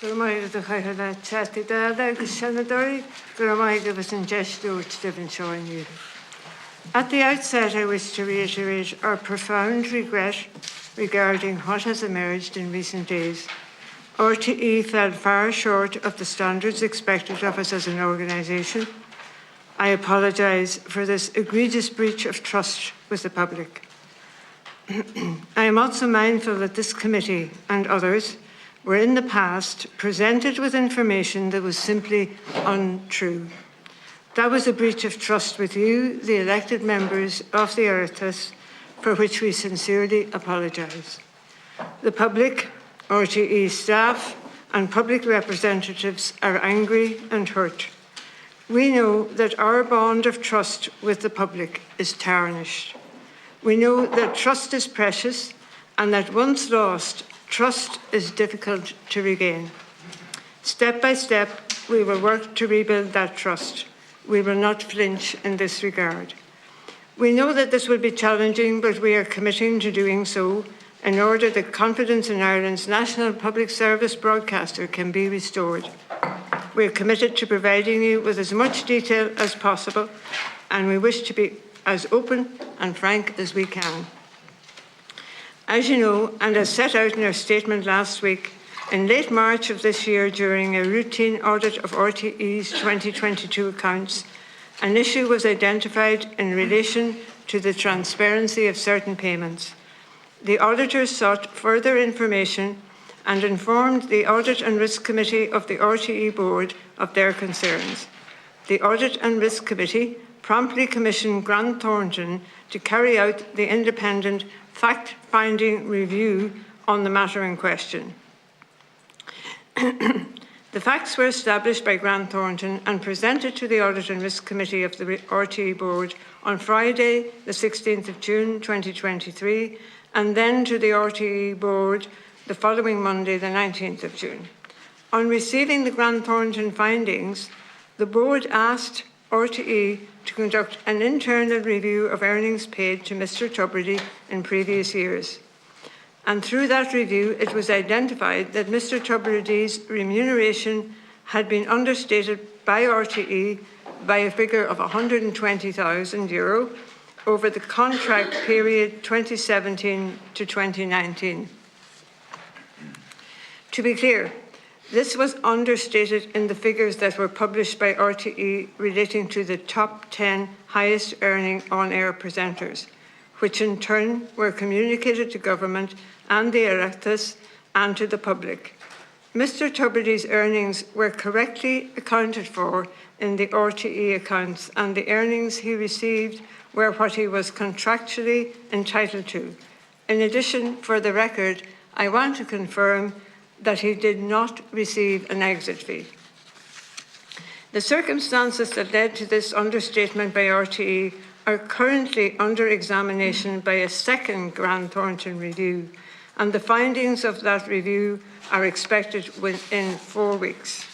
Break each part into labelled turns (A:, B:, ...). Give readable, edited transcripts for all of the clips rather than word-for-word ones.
A: At the outset, I wish to reiterate our profound regret regarding what has emerged in recent days. RTE fell far short of the standards expected of us as an organisation. I apologise for this egregious breach of trust with the public. I am also mindful that this committee and others were in the past presented with information that was simply untrue. That was a breach of trust with you, the elected members of the Oireachtas, for which we sincerely apologise. The public, RTE staff and public representatives are angry and hurt. We know that our bond of trust with the public is tarnished. We know that trust is precious and that once lost, trust is difficult to regain. Step by step, we will work to rebuild that trust. We will not flinch in this regard. We know that this will be challenging, but we are committing to doing so in order that confidence in Ireland's national public service broadcaster can be restored. We are committed to providing you with as much detail as possible, and we wish to be as open and frank as we can. As you know, and as set out in our statement last week, in late March of this year, during a routine audit of RTE's 2022 accounts, an issue was identified in relation to the transparency of certain payments. The auditors sought further information and informed the Audit and Risk Committee of the RTE Board of their concerns. The Audit and Risk Committee promptly commissioned Grant Thornton to carry out the independent fact-finding review on the matter in question. The facts were established by Grant Thornton and presented to the Audit and Risk Committee of the RTE Board on Friday, the 16th of June 2023, and then to the RTE Board the following Monday, the 19th of June. On receiving the Grant Thornton findings, the Board asked RTE to conduct an internal review of earnings paid to Mr. Tubridy in previous years. And through that review, it was identified that Mr. Tubridy's remuneration had been understated by RTE by a figure of €120,000 over the contract period 2017 to 2019. To be clear, this was understated in the figures that were published by RTE relating to the top 10 highest earning on-air presenters, which in turn were communicated to government and the Oireachtas and to the public. Mr. Tubridy's earnings were correctly accounted for in the RTE accounts, and the earnings he received were what he was contractually entitled to. In addition, for the record, I want to confirm that he did not receive an exit fee. The circumstances that led to this understatement by RTE are currently under examination by a second Grant Thornton review, and the findings of that review are expected within 4 weeks.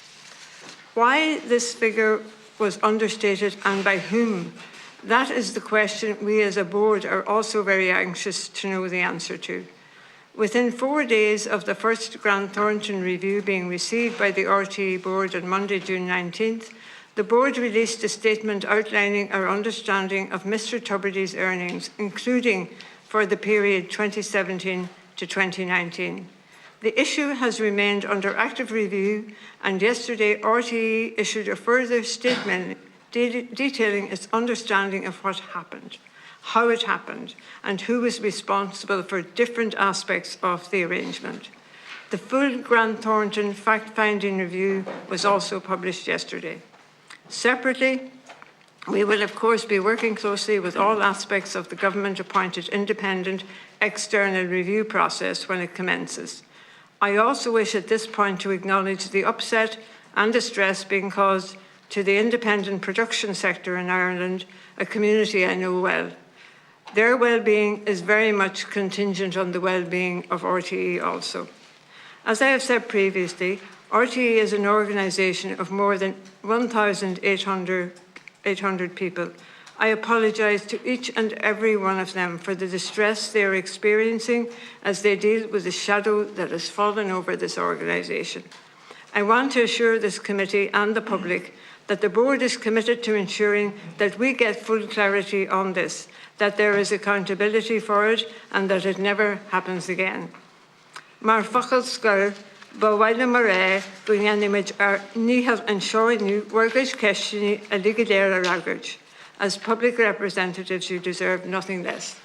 A: Why this figure was understated and by whom, that is the question we as a board are also very anxious to know the answer to. Within 4 days of the first Grant Thornton review being received by the RTE board on Monday, June 19th, the board released a statement outlining our understanding of Mr. Tubridy's earnings, including for the period 2017 to 2019. The issue has remained under active review, and yesterday RTE issued a further statement detailing its understanding of what happened, how it happened, and who was responsible for different aspects of the arrangement. The full Grant Thornton fact-finding review was also published yesterday. Separately, we will of course be working closely with all aspects of the government-appointed independent external review process when it commences. I also wish at this point to acknowledge the upset and distress being caused to the independent production sector in Ireland, a community I know well. Their well-being is very much contingent on the well-being of RTE also. As I have said previously, RTE is an organisation of more than 1,800 people. I apologise to each and every one of them for the distress they are experiencing as they deal with the shadow that has fallen over this organisation. I want to assure this committee and the public that the board is committed to ensuring that we get full clarity on this, that there is accountability for it, and that it never happens again. Mar fochel sgur, ba waile mar bring an image are nihal and showing you workers keshini a ligadera ragurj. As public representatives, you deserve nothing less.